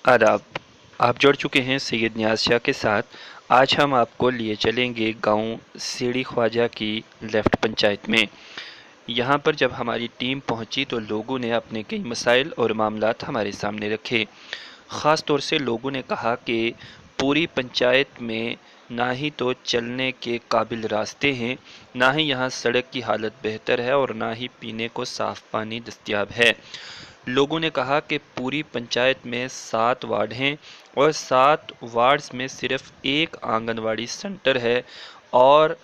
आदाब। आप जुड़ चुके हैं सैयद नियाज शाह के साथ। आज हम आपको लिए चलेंगे गांव सीढ़ी ख्वाजा की लेफ़्ट पंचायत में। यहाँ पर जब हमारी टीम पहुँची तो लोगों ने अपने कई मसाइल और मामलात हमारे सामने रखे। ख़ास तौर से लोगों ने कहा कि पूरी पंचायत में ना ही तो चलने के काबिल रास्ते हैं, ना ही यहाँ सड़क की हालत बेहतर है और ना ही पीने को साफ़ पानी दस्तयाब है। लोगों ने कहा कि पूरी पंचायत में 7 वार्ड हैं और 7 वार्ड्स में सिर्फ एक आंगनवाड़ी सेंटर है और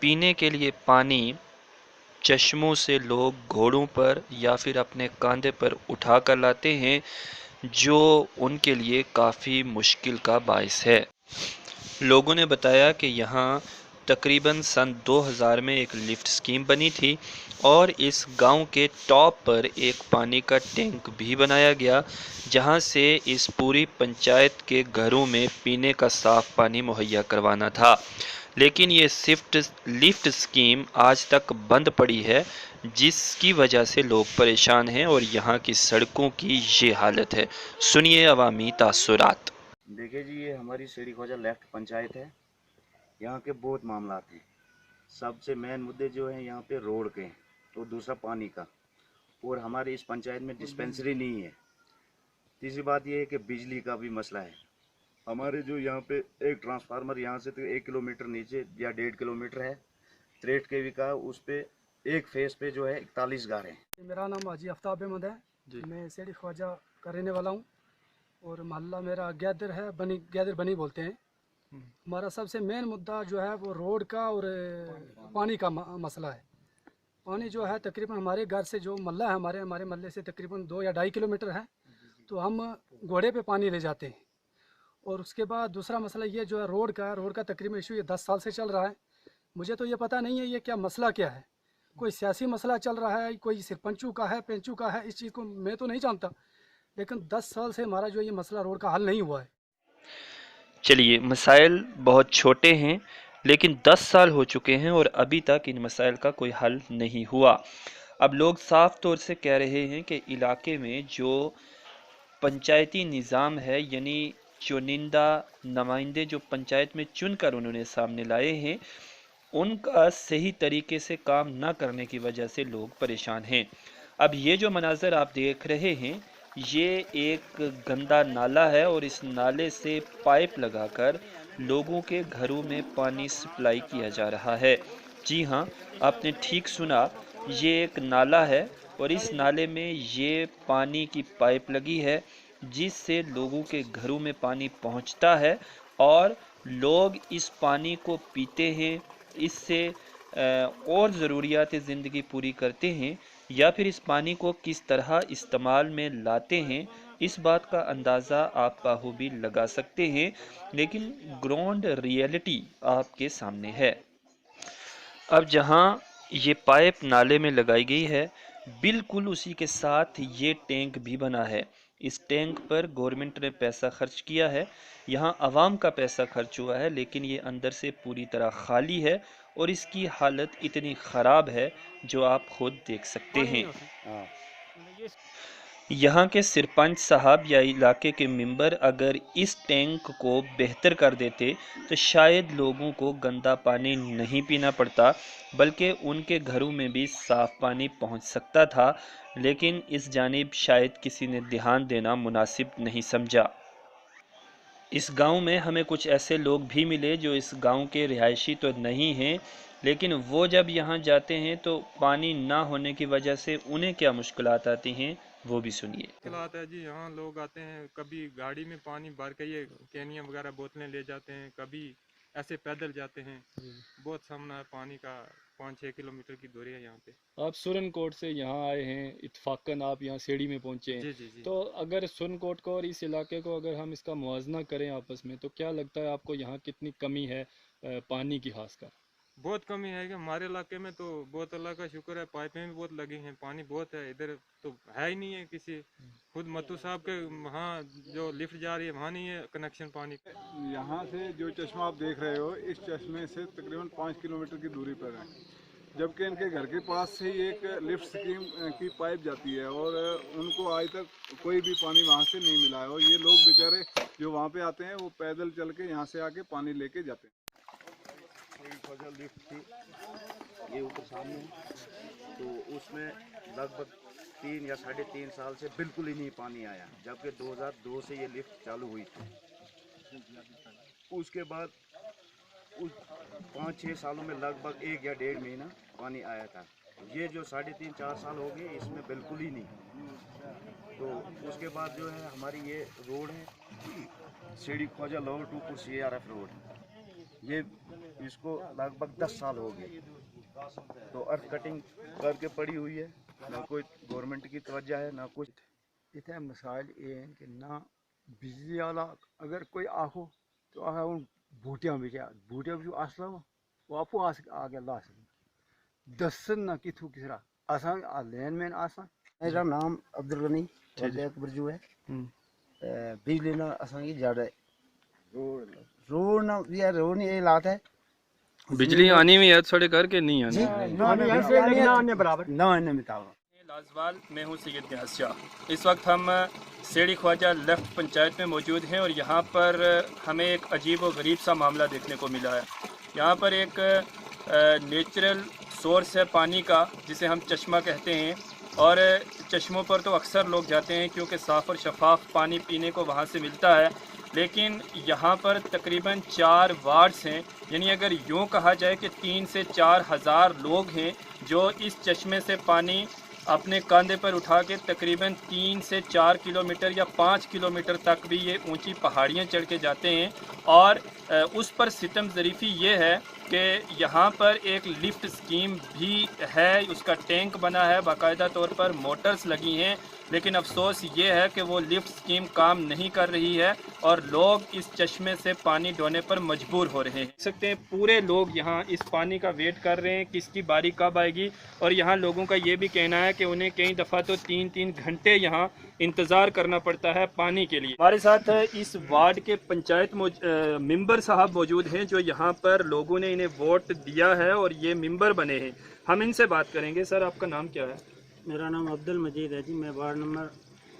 पीने के लिए पानी चश्मों से लोग घोड़ों पर या फिर अपने कंधे पर उठा कर लाते हैं, जो उनके लिए काफ़ी मुश्किल का बायस है। लोगों ने बताया कि यहाँ तकरीबन सन 2000 में एक लिफ्ट स्कीम बनी थी और इस गांव के टॉप पर एक पानी का टैंक भी बनाया गया, जहां से इस पूरी पंचायत के घरों में पीने का साफ पानी मुहैया करवाना था। लेकिन ये लिफ्ट स्कीम आज तक बंद पड़ी है, जिसकी वजह से लोग परेशान हैं और यहाँ की सड़कों की ये हालत है। सुनिए अवामी तासुरात। देखिए जी, ये हमारी सीढ़ी ख्वाजा लेफ्ट पंचायत है। यहाँ के बहुत मामलात हैं। सबसे मेन मुद्दे जो हैं यहाँ पे रोड के हैं और दूसरा पानी का, और हमारी इस पंचायत में डिस्पेंसरी नहीं है। तीसरी बात ये है कि बिजली का भी मसला है। हमारे जो यहाँ पे एक ट्रांसफार्मर यहाँ से तो 1 किलोमीटर नीचे या 1.5 किलोमीटर है, 63 kV का, उस पे एक फेस पे जो है 41 घर हैं। मेरा नाम हाजी आफ्ताब अहमद है। मैं सीढ़ी ख्वाजा का रहने वाला हूँ और मोहल्ला मेरा गैदर है, गैदर बनी बोलते हैं। हमारा सबसे मेन मुद्दा जो है वो रोड का और पानी का मसला है। पानी जो है तकरीबन हमारे घर से जो मोहल्ला है, हमारे हमारे मोहल्ले से तकरीबन 2 या 2.5 किलोमीटर है, तो हम घोड़े पे पानी ले जाते हैं। और उसके बाद दूसरा मसला ये जो है रोड का तकरीबन इशू ये 10 साल से चल रहा है। मुझे तो ये पता नहीं है ये क्या मसला क्या है। कोई सियासी मसला चल रहा है, कोई सरपंचों का है, पेंचू का है, इस चीज़ को मैं तो नहीं जानता, लेकिन 10 साल से हमारा जो ये मसला रोड का हल नहीं हुआ है। चलिए, मसाइल बहुत छोटे हैं, लेकिन 10 साल हो चुके हैं और अभी तक इन मसाइल का कोई हल नहीं हुआ। अब लोग साफ तौर से कह रहे हैं कि इलाके में जो पंचायती निज़ाम है, यानी चुनिंदा नुमाइंदे जो पंचायत में चुन कर उन्होंने सामने लाए हैं, उनका सही तरीके से काम न करने की वजह से लोग परेशान हैं। अब ये जो मनाज़र आप देख रहे हैं, ये एक गंदा नाला है और इस नाले से पाइप लगाकर लोगों के घरों में पानी सप्लाई किया जा रहा है। जी हाँ, आपने ठीक सुना, ये एक नाला है और इस नाले में ये पानी की पाइप लगी है, जिससे लोगों के घरों में पानी पहुंचता है और लोग इस पानी को पीते हैं, इससे और ज़रूरियात ज़िंदगी पूरी करते हैं, या फिर इस पानी को किस तरह इस्तेमाल में लाते हैं, इस बात का अंदाज़ा आप बाखूबी लगा सकते हैं। लेकिन ग्राउंड रियलिटी आपके सामने है। अब जहाँ ये पाइप नाले में लगाई गई है, बिल्कुल उसी के साथ ये टैंक भी बना है। इस टैंक पर गवर्नमेंट ने पैसा खर्च किया है, यहाँ आवाम का पैसा खर्च हुआ है, लेकिन ये अंदर से पूरी तरह खाली है और इसकी हालत इतनी ख़राब है जो आप खुद देख सकते हैं। यहाँ के सरपंच साहब या इलाके के मेंबर अगर इस टैंक को बेहतर कर देते तो शायद लोगों को गंदा पानी नहीं पीना पड़ता, बल्कि उनके घरों में भी साफ़ पानी पहुँच सकता था। लेकिन इस जानिब शायद किसी ने ध्यान देना मुनासिब नहीं समझा। इस गांव में हमें कुछ ऐसे लोग भी मिले जो इस गांव के रिहायशी तो नहीं हैं, लेकिन वो जब यहाँ जाते हैं तो पानी ना होने की वजह से उन्हें क्या मुश्किलात आती हैं, वो भी सुनिए। मुश्किलात है जी। यहाँ लोग आते हैं, कभी गाड़ी में पानी भर के ये कैनियाँ वगैरह बोतलें ले जाते हैं, कभी ऐसे पैदल जाते हैं। बहुत सामना है पानी का। 5-6 किलोमीटर की दूरी है यहाँ पे। आप सुरनकोट से यहाँ आए हैं, इत्फाकन आप यहाँ सीढ़ी में पहुँचे हैं। जी जी जी। तो अगर सुरनकोट को और इस इलाके को अगर हम इसका मुआवजा करें आपस में, तो क्या लगता है आपको यहाँ कितनी कमी है पानी की खासकर? बहुत कमी है कि हमारे इलाके में तो बहुत अल्लाह का शुक्र है, पाइपें भी बहुत लगी हैं, पानी बहुत है। इधर तो है ही नहीं है किसी। खुद मत्तू साहब के वहाँ जो लिफ्ट जा रही है वहाँ नहीं है कनेक्शन पानी। यहाँ से जो चश्मा आप देख रहे हो, इस चश्मे से तकरीबन 5 किलोमीटर की दूरी पर है। जबकि इनके घर के पास से ही एक लिफ्ट स्कीम की पाइप जाती है और उनको आज तक कोई भी पानी वहाँ से नहीं मिला है। और ये लोग बेचारे जो वहाँ पे आते हैं वो पैदल चल के यहाँ से आके पानी लेके जाते हैं। लिफ्ट थी ये ऊपर सामने, तो उसमें लगभग 3 या 3.5 साल से बिल्कुल ही नहीं पानी आया, जबकि 2002 से ये लिफ्ट चालू हुई थी। उसके बाद उस 5-6 सालों में लगभग 1 या 1.5 महीना पानी आया था। ये जो 3.5-4 साल हो गए इसमें बिल्कुल ही नहीं। तो उसके बाद जो है हमारी ये रोड है सीढ़ी ख्वाजा लोअर टूपुर CRF रोड, ये इसको लगभग 10 साल हो गए। तो अर्थ कटिंग करके पड़ी हुई है, ना कोई गवर्नमेंट की तवज्जो है ना कुछ। इतने मसाइल ये हैं कि ना बिजली वाला अगर कोई आखो तो आखा उन बूटियां बिच असला वो आपू आगे ला सकते दसन ना किथू किसरा आसान लेन में आसान। मेरा नाम अब्दुल गनी बरजू है। बिजली ना असां की ज्यादा रोड ना यार रोड नहीं ये लात है। बिजली आनी भी है थोड़े घर के नहीं आनी ना बराबर ना आने में तावा। लाजवाल, मैं हूँ सैयद न्याज़ शाह। इस वक्त हम सेड़ी ख्वाजा लेफ्ट पंचायत में मौजूद हैं और यहाँ पर हमें एक अजीब व गरीब सा मामला देखने को मिला है। यहाँ पर एक नेचुरल सोर्स है पानी का जिसे हम चश्मा कहते हैं, और चश्मों पर तो अक्सर लोग जाते हैं क्योंकि साफ़ और शफाफ पानी पीने को वहाँ से मिलता है। लेकिन यहाँ पर तकरीबन 4 वार्ड्स हैं, यानी अगर यूँ कहा जाए कि 3 से 4 हज़ार लोग हैं जो इस चश्मे से पानी अपने कंधे पर उठा के तकरीबन 3 से 4 किलोमीटर या 5 किलोमीटर तक भी ये ऊंची पहाड़ियाँ चढ़ के जाते हैं। और उस पर सितम ज़रीफ़ी ये है कि यहाँ पर एक लिफ्ट स्कीम भी है, उसका टैंक बना है, बाकायदा तौर पर मोटर्स लगी हैं, लेकिन अफसोस ये है कि वो लिफ्ट स्कीम काम नहीं कर रही है और लोग इस चश्मे से पानी ढोने पर मजबूर हो रहे हैं। देख सकते हैं पूरे लोग यहाँ इस पानी का वेट कर रहे हैं किसकी बारी कब आएगी। और यहाँ लोगों का ये भी कहना है कि उन्हें कई दफ़ा तो 3-3 घंटे यहाँ इंतज़ार करना पड़ता है पानी के लिए। हमारे साथ इस वार्ड के पंचायत मेंबर साहब मौजूद हैं जो यहाँ पर लोगों ने इन्हें वोट दिया है और ये मेंबर बने हैं। हम इनसे बात करेंगे। सर, आपका नाम क्या है? मेरा नाम अब्दुल मजीद है जी, मैं वार्ड नंबर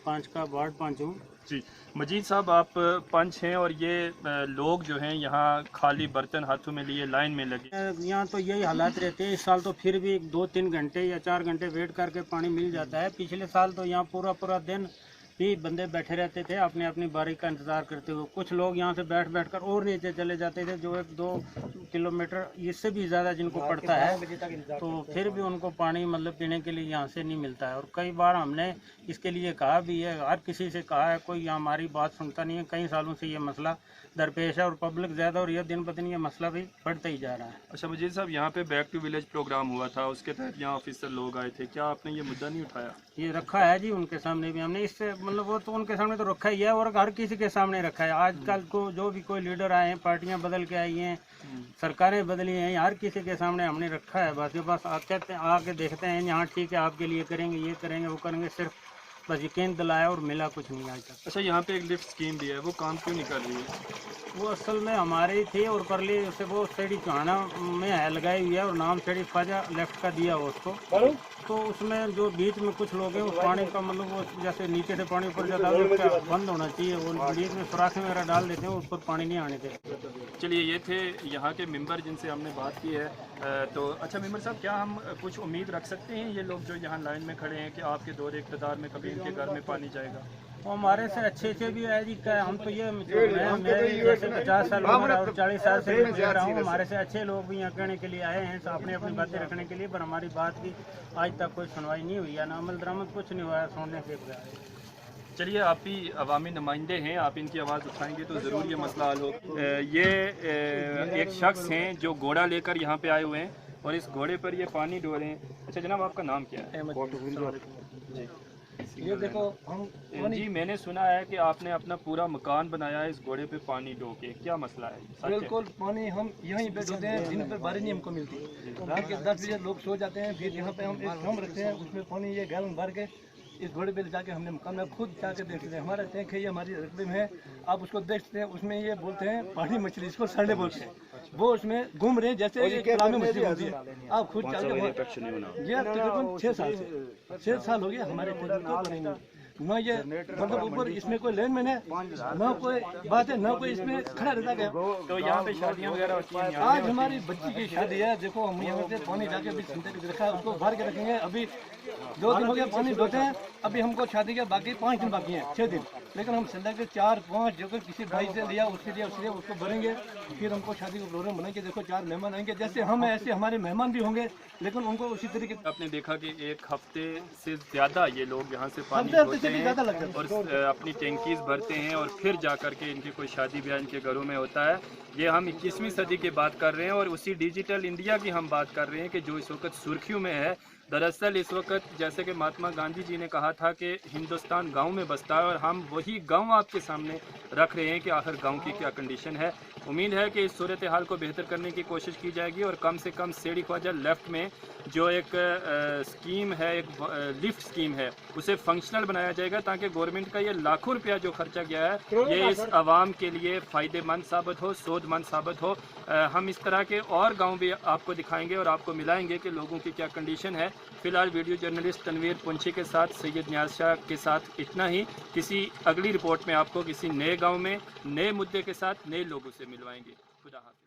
5 का वार्ड 5 हूँ जी। मजीद साहब, आप पंच हैं और ये लोग जो हैं यहाँ खाली बर्तन हाथों में लिए लाइन में लगे। यहाँ तो यही हालात रहते हैं। इस साल तो फिर भी 2-3 घंटे या 4 घंटे वेट करके पानी मिल जाता है। पिछले साल तो यहाँ पूरा दिन भी बंदे बैठे रहते थे अपनी अपनी बारी का इंतज़ार करते हुए। कुछ लोग यहाँ से बैठ कर और नीचे चले जाते थे जो 1-2 किलोमीटर इससे भी ज़्यादा जिनको पड़ता है, तो फिर भी उनको पानी मतलब पीने के लिए यहाँ से नहीं मिलता है। और कई बार हमने इसके लिए कहा भी है, हर किसी से कहा है, कोई हमारी बात सुनता नहीं है। कई सालों से ये मसला दरपेश है और पब्लिक ज़्यादा और ये दिन ब दिन ये मसला भी बढ़ता ही जा रहा है। अच्छा मजीद साहब, यहाँ पे बैक टू विलेज प्रोग्राम हुआ था, उसके तहत यहाँ ऑफिसर लोग आए थे, क्या आपने ये मुद्दा नहीं उठाया? ये रखा है जी उनके सामने भी हमने, इससे मतलब वो तो उनके सामने तो रखा ही है और हर किसी के सामने रखा है। आजकल को जो भी कोई लीडर आए हैं, पार्टियां बदल के आई हैं, सरकारें बदली हैं, हर किसी के सामने हमने रखा है। बस कहते हैं आके देखते हैं यहाँ ठीक है आपके लिए करेंगे, ये करेंगे, वो करेंगे, सिर्फ बस यकीन दिलाया और मिला कुछ नहीं आज तक। अच्छा, यहाँ पे एक लिफ्ट स्कीम भी है, वो काम क्यों नहीं कर रही है? वो असल में हमारी थी और परली से वो सेड़ी चौहाना में है लगाई हुई है और नाम सेड़ी ख्वाजा लेफ्ट का दिया हो उसको। तो उसमें जो बीच में कुछ लोग हैं उस पानी का मतलब वो जैसे नीचे से पानी ऊपर जाता है उसका बंद होना चाहिए, वो बीच में सुराखें वगैरह डाल देते हैं, उस पर पानी नहीं आने देते। चलिए, ये थे यहाँ के मेंबर जिनसे हमने बात की है। तो अच्छा मेंबर साहब, क्या हम कुछ उम्मीद रख सकते हैं ये लोग जो यहाँ लाइन में खड़े हैं कि आपके दौर इक़्तिदार में कभी इनके घर में पानी जाएगा? वो हमारे से अच्छे भी है जी। हम तो ये मेरे जैसे 50 साल उम्र और 40 साल से मैं रहा हूँ, हमारे से अच्छे लोग भी यहाँ कहने के लिए आए हैं अपनी अपनी बातें रखने के लिए, पर हमारी बात की आज तक कोई सुनवाई नहीं हुई है, ना अमल दरामद कुछ नहीं हुआ है सुनने के बगैर। चलिए, आप ही अवामी नुमाइंदे हैं, आप इनकी आवाज़ उठाएंगे तो ज़रूर ये मसला हल हो। ये एक शख्स हैं जो घोड़ा लेकर यहाँ पे आए हुए हैं और इस घोड़े पर ये पानी डो रहे हैं। अच्छा जनाब, आपका नाम क्या है? ये देखो जी, मैंने सुना है कि आपने अपना पूरा मकान बनाया है इस घोड़े पे पानी डो के, क्या मसला है? बिल्कुल, पानी हम यहीं पे ढोते हैं, दिन पर बारी नहीं हमको मिलती। रात के 10 बजे लोग सो जाते हैं, फिर यहाँ पे हम एक ड्रम रखते हैं, उसमें पानी ये गैलन भर के इस बड़े बिल जाके हमने मकान में खुद जाके देख सकते हैं। हमारा टैंक है, ये हमारी रकबे में है, आप उसको देख सकते हैं। उसमें ये बोलते हैं पहाड़ी मछली, इसको सरले बोलते हैं, वो उसमें घूम रहे हैं जैसे तालाब में मछली घूमती है। आप खुद चल के ये तकरीबन 6 साल हो गया हमारे को न ये मतलब ऊपर इसमें कोई लेन मैन है, न कोई बात है, न कोई इसमें खड़ा रहता गया। तो यहाँ पे शादियाँ वगैरह होती हैं? आज हमारी बच्ची की शादी है, देखो हम यहाँ से पानी जाके भी चिंता के रखा है, उसको भर के रखेंगे। अभी 2 दिन हो गया पानी धोते हैं, अभी हमको शादी के बाकी 5 दिन बाकी हैं, 6 दिन, लेकिन हम सिलेंडर के 4-5 जो किसी भाई से लिया उसके उसको भरेंगे, फिर हमको शादी का प्रोग्राम बनाएंगे। देखो 4 मेहमान आएंगे, जैसे हम ऐसे हमारे मेहमान भी होंगे, लेकिन उनको उसी तरीके। आपने देखा कि एक हफ्ते से ज़्यादा ये लोग यहाँ से पानी ढोते हैं और अपनी टैंकीज भरते हैं और फिर जा कर के इनकी कोई शादी ब्याह इनके घरों में होता है। ये हम 21वीं सदी की बात कर रहे हैं और उसी डिजिटल इंडिया की हम बात कर रहे हैं कि जो इस वक्त सुर्खियों में है। दरअसल इस वक्त जैसे कि महात्मा गांधी जी ने कहा था कि हिंदुस्तान गांव में बसता है और हम वही गांव आपके सामने रख रहे हैं कि आखिर गांव की क्या कंडीशन है। उम्मीद है कि इस सूरत हाल को बेहतर करने की कोशिश की जाएगी और कम से कम सेड़ी ख्वाजा लेफ्ट में जो एक स्कीम है, एक लिफ्ट स्कीम है, उसे फंक्शनल बनाया जाएगा ताकि गवर्नमेंट का ये लाखों रुपया जो खर्चा गया है ये इस आवाम के लिए फ़ायदेमंद साबित हो, सोधमंद साबित हो। हम इस तरह के और गांव भी आपको दिखाएंगे और आपको मिलाएंगे कि लोगों की क्या कंडीशन है। फिलहाल वीडियो जर्नलिस्ट तनवीर पुंछी के साथ सैयद नियाज शाह के साथ इतना ही। किसी अगली रिपोर्ट में आपको किसी नए गांव में नए मुद्दे के साथ नए लोगों से मिलवाएंगे। खुदा हाफ़िज़।